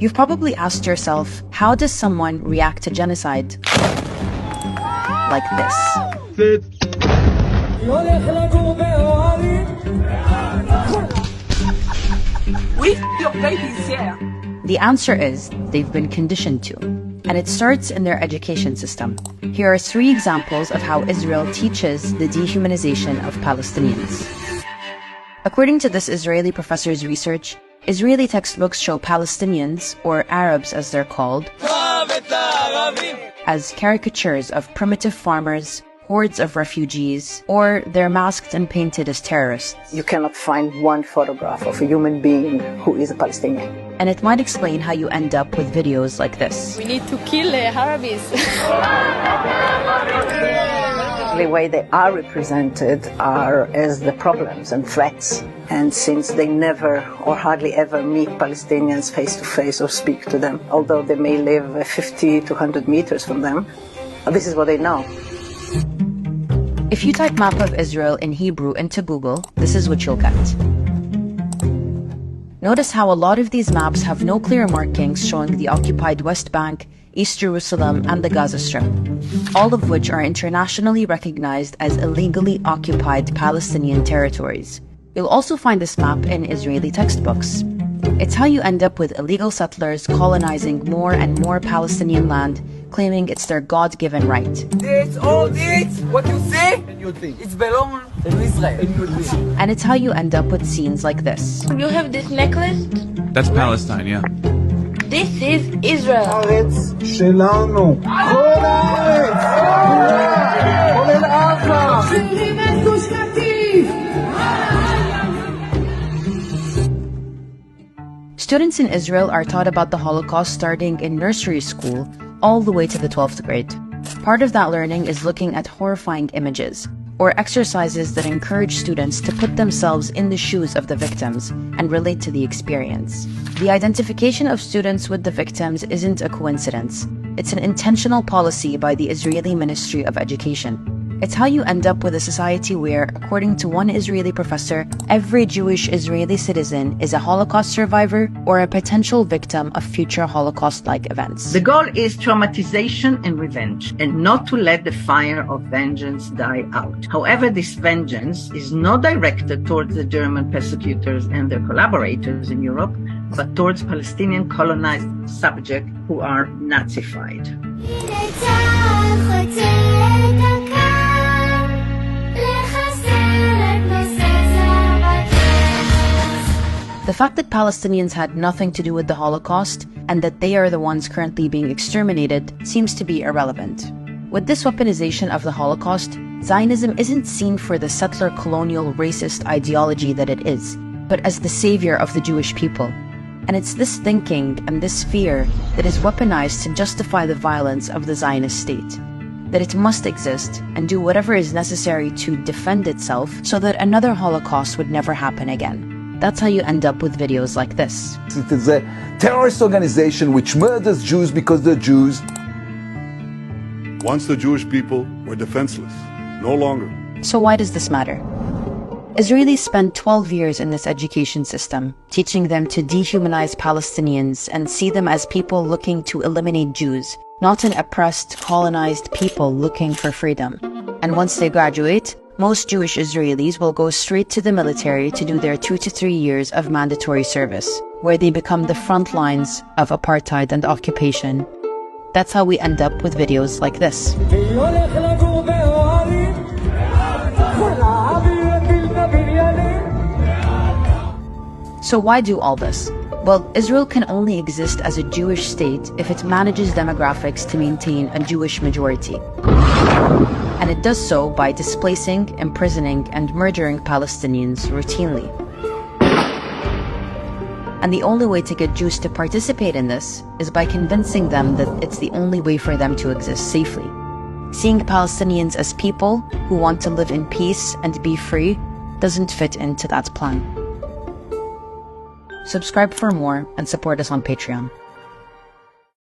You've probably asked yourself, how does someone react to genocide? Like this. With your babies here. The answer is they've been conditioned to, and it starts in their education system. Here are 3 examples of how Israel teaches the dehumanization of Palestinians. According to this Israeli professor's research, Israeli textbooks show Palestinians, or Arabs as they're called, as caricatures of primitive farmers, hordes of refugees, or they're masked and painted as terrorists. You cannot find one photograph of a human being who is a Palestinian. And it might explain how you end up with videos like this. We need to kill Arabs. The way they are represented are as the problems and threats. And since they never or hardly ever meet Palestinians face to face or speak to them, although they may live 50 to 100 meters from them, this is what they know. If you type map of Israel in Hebrew into Google, this is what you'll get. Notice how a lot of these maps have no clear markings showing the occupied West Bank, East Jerusalem, and the Gaza Strip, all of which are internationally recognized as illegally occupied Palestinian territories. You'll also find this map in Israeli textbooks. It's how you end up with illegal settlers colonizing more and more Palestinian land, claiming it's their God-given right. All this, what you say, it's belong to Israel. And it's how you end up with scenes like this. You have this necklace? That's Palestine, yeah. This is Israel. הארץ שלנו. כל הארץ. כולל עזה. שומרים את גוש קטיף. Students in Israel are taught about the Holocaust starting in nursery school all the way to the 12th grade. Part of that learning is looking at horrifying images, or exercises that encourage students to put themselves in the shoes of the victims and relate to the experience. The identification of students with the victims isn't a coincidence. It's an intentional policy by the Israeli Ministry of Education. It's how you end up with a society where, according to one Israeli professor, every Jewish Israeli citizen is a Holocaust survivor or a potential victim of future Holocaust-like events. The goal is traumatization and revenge, and not to let the fire of vengeance die out. However, this vengeance is not directed towards the German persecutors and their collaborators in Europe, but towards Palestinian colonized subjects who are Nazified. The fact that Palestinians had nothing to do with the Holocaust and that they are the ones currently being exterminated seems to be irrelevant. With this weaponization of the Holocaust, Zionism isn't seen for the settler colonial racist ideology that it is, but as the savior of the Jewish people. And it's this thinking and this fear that is weaponized to justify the violence of the Zionist state. That it must exist and do whatever is necessary to defend itself so that another Holocaust would never happen again. That's how you end up with videos like this. It is a terrorist organization which murders Jews because they're Jews. Once the Jewish people were defenseless, no longer. So why does this matter? Israelis spent 12 years in this education system, teaching them to dehumanize Palestinians and see them as people looking to eliminate Jews, not an oppressed, colonized people looking for freedom. And once they graduate, most Jewish Israelis will go straight to the military to do their 2 to 3 years of mandatory service, where they become the front lines of apartheid and occupation. That's how we end up with videos like this. So why do all this? Well, Israel can only exist as a Jewish state if it manages demographics to maintain a Jewish majority. And it does so by displacing, imprisoning, and murdering Palestinians routinely. And the only way to get Jews to participate in this is by convincing them that it's the only way for them to exist safely. Seeing Palestinians as people who want to live in peace and be free doesn't fit into that plan. Subscribe for more and support us on Patreon.